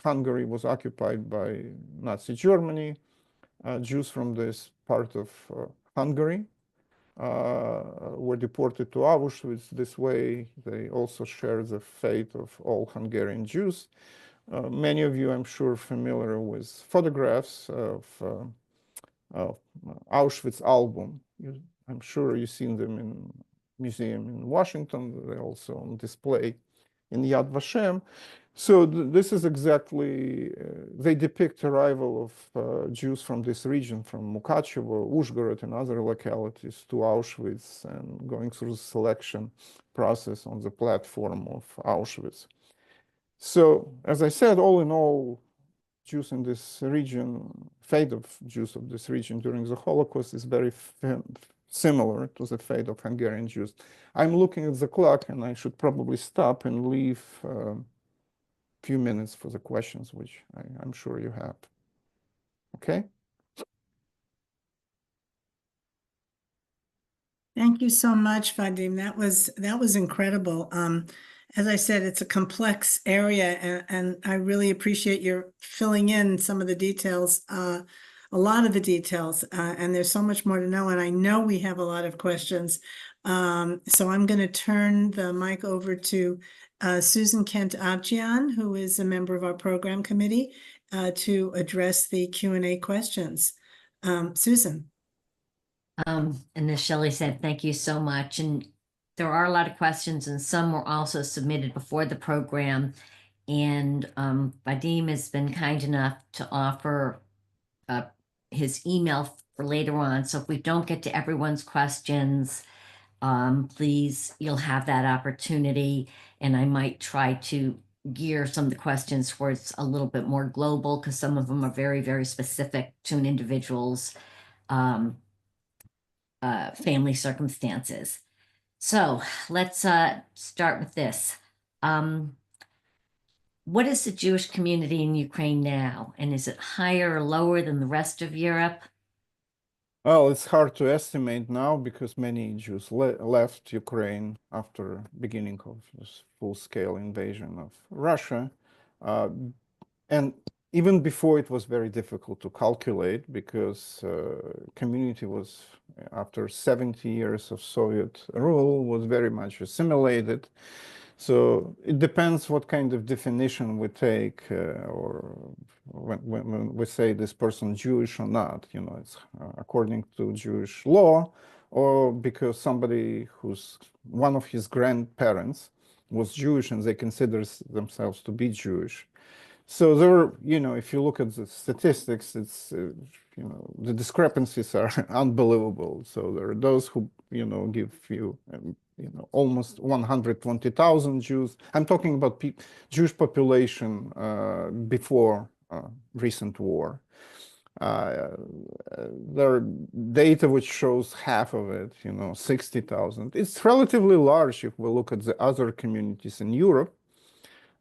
B: Hungary was occupied by Nazi Germany, Jews from this part of Hungary were deported to Auschwitz. This way, they also share the fate of all Hungarian Jews. Many of you, I'm sure, familiar with photographs of Auschwitz album. I'm sure you've seen them in museum in Washington. They're also on display in Yad Vashem. So this is exactly, they depict arrival of Jews from this region, from Mukachevo, Uzhgorod, and other localities to Auschwitz, and going through the selection process on the platform of Auschwitz. So, as I said, all in all, Jews in this region, fate of Jews of this region during the Holocaust is very similar to the fate of Hungarian Jews. I'm looking at the clock, and I should probably stop and leave a few minutes for the questions, which I'm sure you have. Okay?
A: Thank you so much, Vadim. That was incredible. As I said, it's a complex area, and I really appreciate your filling in some of the details, a lot of the details, and there's so much more to know. And I know we have a lot of questions. So I'm going to turn the mic over to Susan Kent-Abjian, who is a member of our program committee, to address the Q&A questions. Susan.
C: And as Shelley said, thank you so much. And there are a lot of questions, and some were also submitted before the program. And Vadim has been kind enough to offer his email for later on. So if we don't get to everyone's questions, please, you'll have that opportunity. And I might try to gear some of the questions towards a little bit more global, because some of them are very, very specific to an individual's family circumstances. So let's start with this. What is the Jewish community in Ukraine now? And is it higher or lower than the rest of Europe?
B: Well, it's hard to estimate now because many Jews left Ukraine after beginning of this full-scale invasion of Russia. And even before it was very difficult to calculate because community was, after 70 years of Soviet rule, was very much assimilated. So it depends what kind of definition we take, or when we say this person Jewish or not, you know, it's according to Jewish law, or because somebody who's one of his grandparents was Jewish and they consider themselves to be Jewish. So there, you know, if you look at the statistics, it's, you know, the discrepancies are unbelievable. So there are those who, you know, give you, you know, almost 120,000 Jews. I'm talking about Jewish population before recent war. There are data which shows half of it, you know, 60,000. It's relatively large if we look at the other communities in Europe.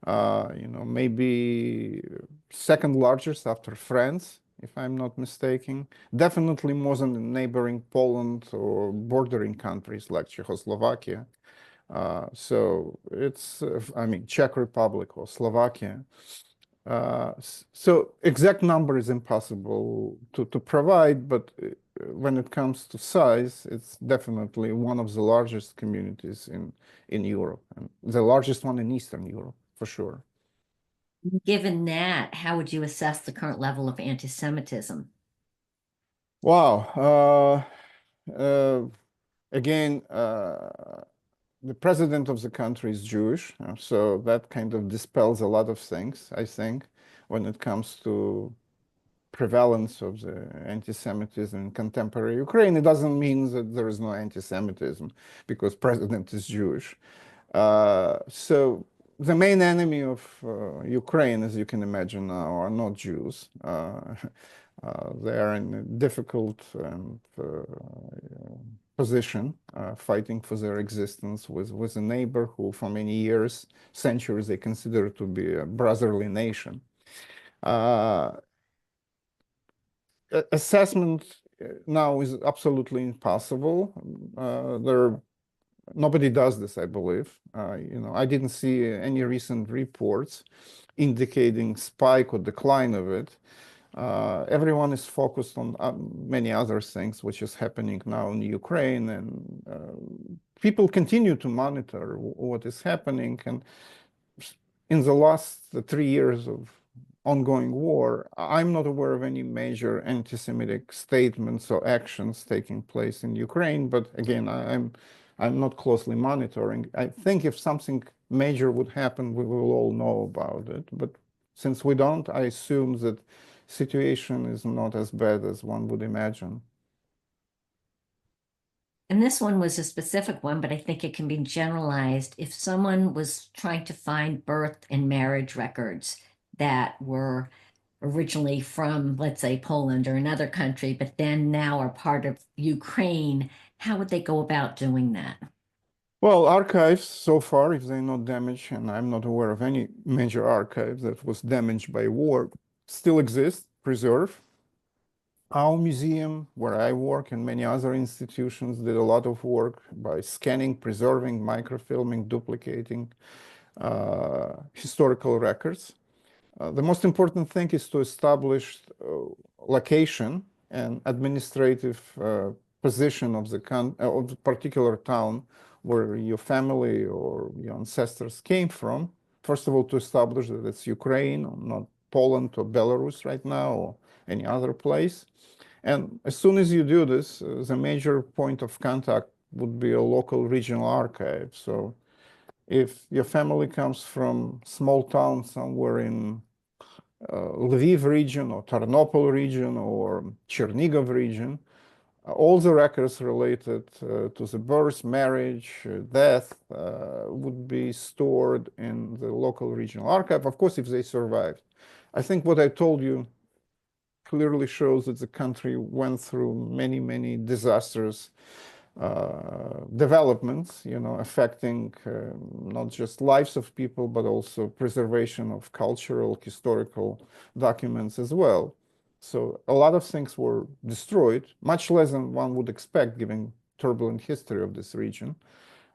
B: You know, maybe second largest after France, if I'm not mistaken. Definitely more than the neighboring Poland or bordering countries like Czechoslovakia. So it's, I mean, Czech Republic or Slovakia. So exact number is impossible to provide, but when it comes to size, it's definitely one of the largest communities in Europe, and the largest one in Eastern Europe, for sure.
C: Given that, how would you assess the current level of anti-Semitism?
B: Wow. Again, the president of the country is Jewish, so that kind of dispels a lot of things, I think, when it comes to prevalence of the anti-Semitism in contemporary Ukraine. It doesn't mean that there is no anti-Semitism because president is Jewish. So the main enemy of Ukraine, as you can imagine now, are not Jews. They are in a difficult position, fighting for their existence with a neighbor who, for many years, centuries, they consider to be a brotherly nation. Assessment now is absolutely impossible. Nobody does this, I believe. You know, I didn't see any recent reports indicating spike or decline of it. Everyone is focused on many other things, which is happening now in Ukraine, and people continue to monitor what is happening. And in the last 3 years of ongoing war, I'm not aware of any major anti-Semitic statements or actions taking place in Ukraine. But again, I'm not closely monitoring. I think if something major would happen, we will all know about it. But since we don't, I assume that situation is not as bad as one would imagine.
C: And this one was a specific one, but I think it can be generalized. If someone was trying to find birth and marriage records that were originally from, let's say, Poland or another country, but then now are part of Ukraine, how would they go about doing that?
B: Well, archives so far, if they're not damaged, and I'm not aware of any major archive that was damaged by war, still exist, preserve. Our museum, where I work, and many other institutions did a lot of work by scanning, preserving, microfilming, duplicating historical records. The most important thing is to establish location and administrative position of the particular town where your family or your ancestors came from. First of all, to establish that it's Ukraine, or not Poland or Belarus right now, or any other place. And as soon as you do this, the major point of contact would be a local regional archive. So if your family comes from small town somewhere in Lviv region or Ternopil region or Chernigov region, all the records related to the birth, marriage, death would be stored in the local regional archive, of course, if they survived. I think what I told you clearly shows that the country went through many, many disastrous developments, you know, affecting not just lives of people, but also preservation of cultural, historical documents as well. So a lot of things were destroyed, much less than one would expect given turbulent history of this region.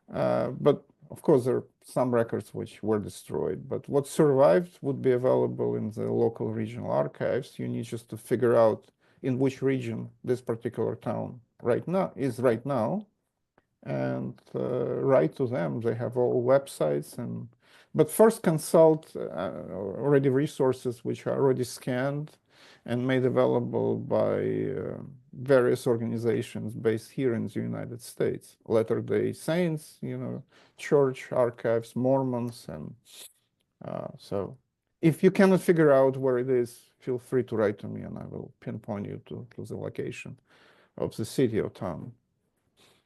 B: But of course, there are some records which were destroyed, but what survived would be available in the local regional archives. You need just to figure out in which region this particular town right now, and write to them. They have all websites, but first consult already resources which are already scanned and made available by various organizations based here in the United States. Latter-day Saints, church archives, Mormons, and so if you cannot figure out where it is, feel free to write to me and I will pinpoint you to the location of the city or town.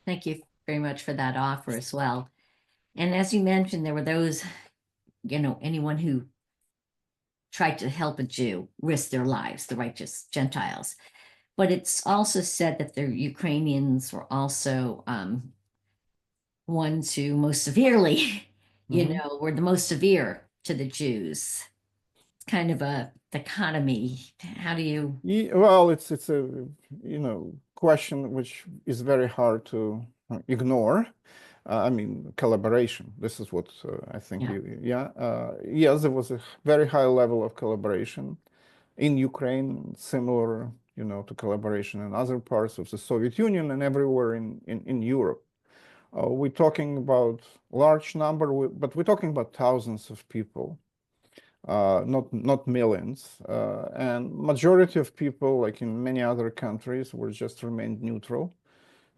C: Thank you very much for that offer as well. And as you mentioned, there were those, anyone who tried to help a Jew risk their lives, the righteous Gentiles. But it's also said that the Ukrainians were also ones who most severely, were the most severe to the Jews. It's kind of a dichotomy. How do you?
B: Well, it's a question which is very hard to ignore. I mean, collaboration. This is what I think. Yes, there was a very high level of collaboration in Ukraine, similar, to collaboration in other parts of the Soviet Union and everywhere in Europe. We're talking about large number, but we're talking about thousands of people, not millions. And majority of people, like in many other countries, were just remained neutral.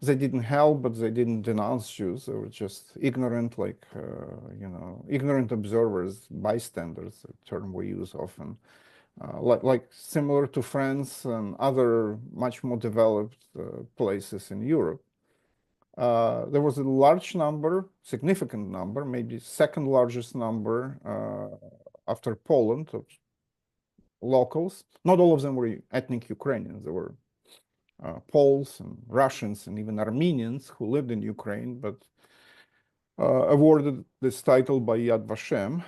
B: They didn't help, but they didn't denounce Jews. They were just ignorant, ignorant observers, bystanders, a term we use often, like similar to France and other much more developed places in Europe. There was a large number, significant number, maybe second largest number after Poland of locals. Not all of them were ethnic Ukrainians. There were Poles and Russians and even Armenians who lived in Ukraine, but awarded this title by Yad Vashem.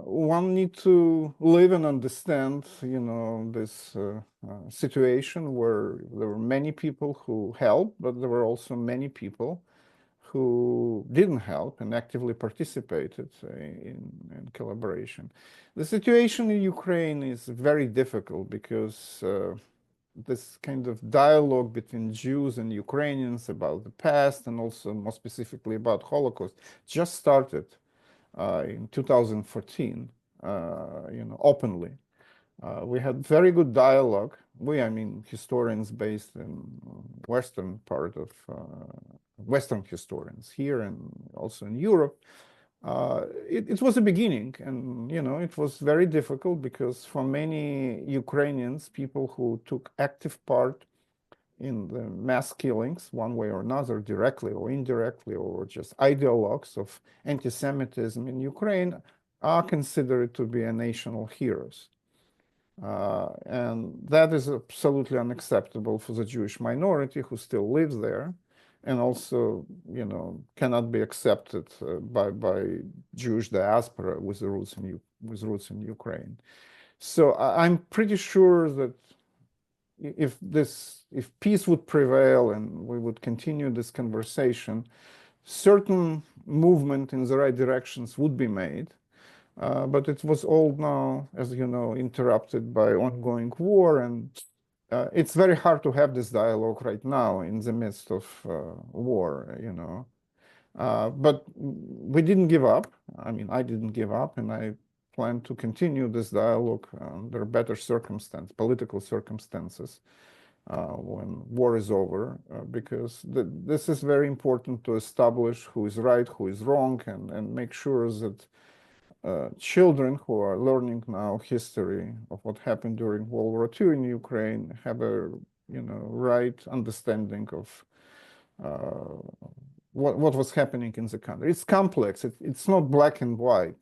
B: One need to live and understand, this situation where there were many people who helped, but there were also many people who didn't help and actively participated in collaboration. The situation in Ukraine is very difficult because this kind of dialogue between Jews and Ukrainians about the past and also more specifically about Holocaust just started in 2014, openly. We had very good dialogue. I mean historians based in Western part of Western historians here and also in Europe. It was a beginning, and it was very difficult because for many Ukrainians, people who took active part in the mass killings, one way or another, directly or indirectly, or just ideologues of anti-Semitism in Ukraine, are considered to be national heroes. And that is absolutely unacceptable for the Jewish minority who still lives there, and also, cannot be accepted by Jewish diaspora with roots in Ukraine. So I'm pretty sure that if peace would prevail and we would continue this conversation, certain movement in the right directions would be made. But it was all now, as you know, interrupted by ongoing war, and it's very hard to have this dialogue right now in the midst of war, But we didn't give up. I mean, I didn't give up, and I plan to continue this dialogue under better political circumstances, when war is over, because this is very important to establish who is right, who is wrong, and make sure that children who are learning now history of what happened during World War II in Ukraine have a right understanding of what was happening in the country. It's complex. It's not black and white.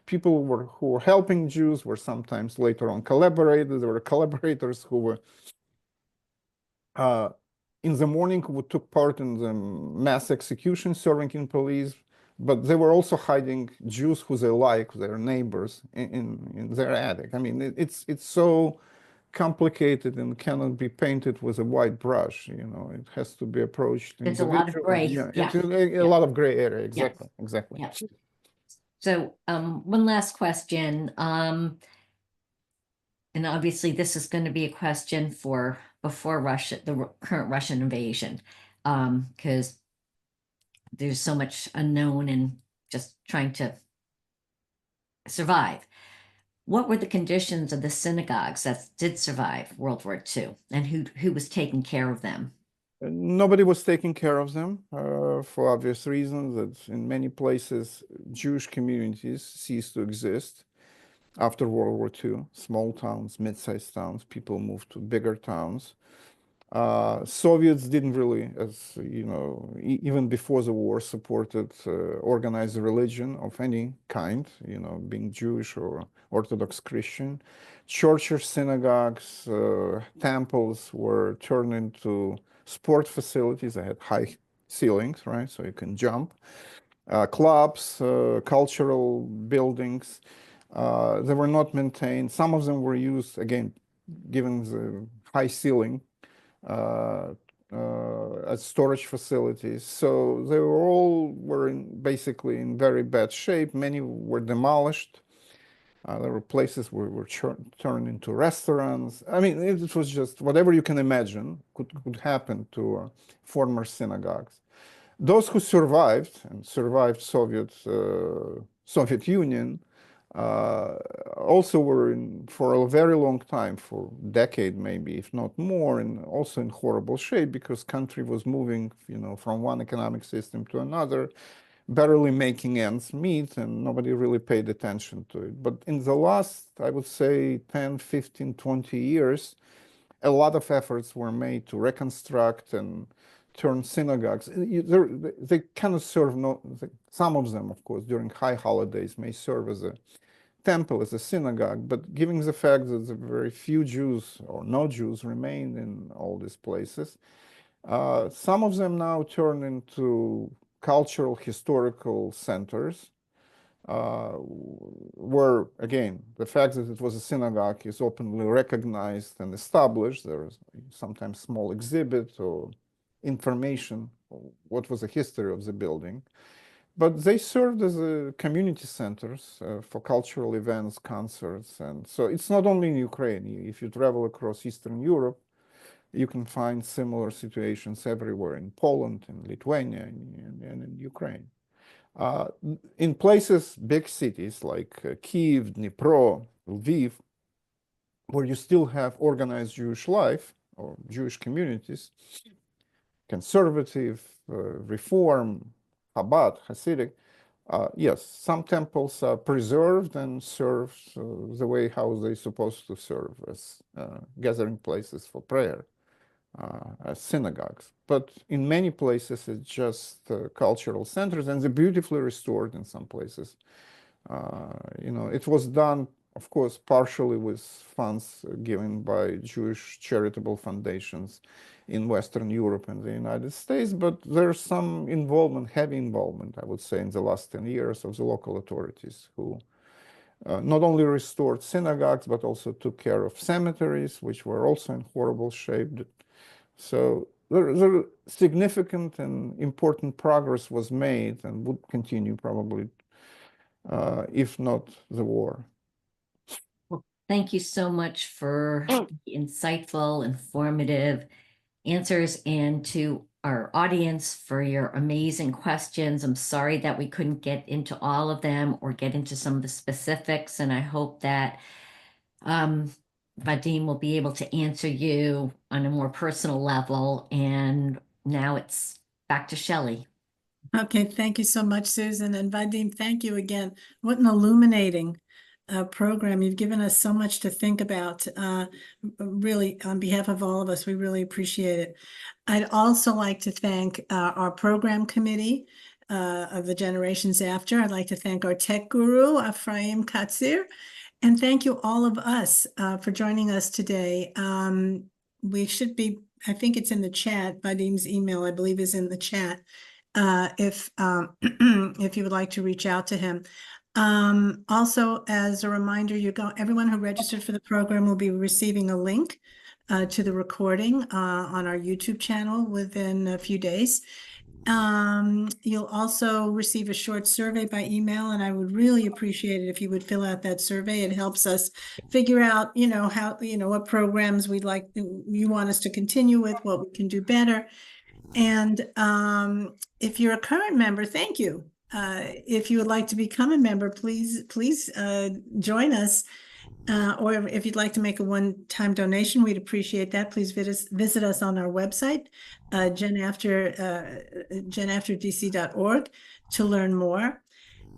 B: People who were helping Jews were sometimes later on collaborators. There were collaborators who were in the morning who took part in the mass execution, serving in police. But they were also hiding Jews who they like, their neighbors, in their attic. I mean, it's so complicated and cannot be painted with a white brush. It has to be approached
C: There's a lot of gray.
B: Yeah,
C: Yeah.
B: it's a lot of gray area. Exactly. Exactly.
C: Yeah. So one last question. And obviously this is going to be a question for before Russia, the current Russian invasion, because there's so much unknown and just trying to survive. What were the conditions of the synagogues that did survive World War II, and who was taking care of them?
B: Nobody was taking care of them for obvious reasons. That in many places Jewish communities ceased to exist after World War II. Small towns, mid-sized towns, people moved to bigger towns. Soviets didn't really, as you know, even before the war, supported organized religion of any kind, being Jewish or Orthodox Christian. Churches, synagogues, temples were turned into sport facilities. They had high ceilings, right? So you can jump. Clubs, cultural buildings, they were not maintained. Some of them were used, again, given the high ceiling, as storage facilities. So they were basically in very bad shape. Many were demolished. There were places where were turned into restaurants. I mean, it was just whatever you can imagine could happen to former synagogues. Those who survived and survived Soviet Union also were for a very long time, for a decade maybe, if not more, and also in horrible shape because country was moving, from one economic system to another, barely making ends meet, and nobody really paid attention to it. But in the last, I would say, 10, 15, 20 years, a lot of efforts were made to reconstruct and turn synagogues. They kind of serve, some of them, of course, during high holidays may serve as a temple, as a synagogue, but given the fact that very few Jews or no Jews remain in all these places, some of them now turn into cultural, historical centers, where, again, the fact that it was a synagogue is openly recognized and established. There is sometimes small exhibit or information, what was the history of the building. But they served as community centers for cultural events, concerts. And so it's not only in Ukraine. If you travel across Eastern Europe, you can find similar situations everywhere in Poland, in Lithuania, and in Ukraine. In places, big cities like Kyiv, Dnipro, Lviv, where you still have organized Jewish life or Jewish communities, conservative, reform, Chabad, Hasidic, yes, some temples are preserved and serve the way how they're supposed to serve as gathering places for prayer, as synagogues. But in many places, it's just cultural centers, and they're beautifully restored in some places. It was done, of course, partially with funds given by Jewish charitable foundations in Western Europe and the United States, but there's some involvement, heavy involvement, I would say, in the last 10 years of the local authorities who not only restored synagogues, but also took care of cemeteries, which were also in horrible shape. So there significant and important progress was made and would continue probably, if not the war.
C: Well, thank you so much for the insightful, informative answers, and to our audience for your amazing questions. I'm sorry that we couldn't get into all of them or get into some of the specifics, and I hope that Vadim will be able to answer you on a more personal level. And now it's back to Shelley.
A: Okay, thank you so much, Susan. And Vadim, thank you again. What an illuminating program. You've given us so much to think about. Really, on behalf of all of us, we really appreciate it. I'd also like to thank our program committee of the generations after. I'd like to thank our tech guru, Ephraim Katzir, and thank you all of us for joining us today. We should be, I think it's in the chat. Vadim's email, I believe, is in the chat. If you would like to reach out to him. Also, as a reminder, everyone who registered for the program will be receiving a link to the recording on our YouTube channel within a few days. You'll also receive a short survey by email, and I would really appreciate it if you would fill out that survey. It helps us figure out, how, what programs you want us to continue with, what we can do better. And if you're a current member, thank you. If you would like to become a member, please join us. Or if you'd like to make a one-time donation, we'd appreciate that. Please visit us on our website, genafterdc.org, to learn more.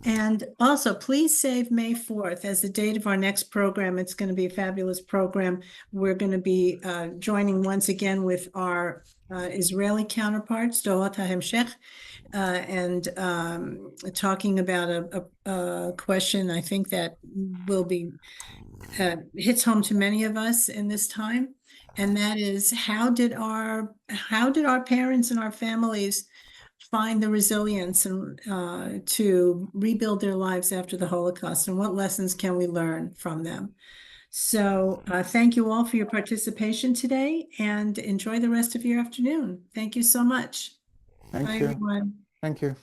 A: And also, please save May 4th as the date of our next program. It's going to be a fabulous program. We're going to be joining once again with our Israeli counterparts, Dolat HaHemshech, and talking about a question I think that will be hits home to many of us in this time, and that is how did our parents and our families find the resilience and to rebuild their lives after the Holocaust, and what lessons can we learn from them? So thank you all for your participation today, and enjoy the rest of your afternoon. Thank you so much.
B: Thank
A: Bye,
B: you.
A: everyone.
B: Thank you.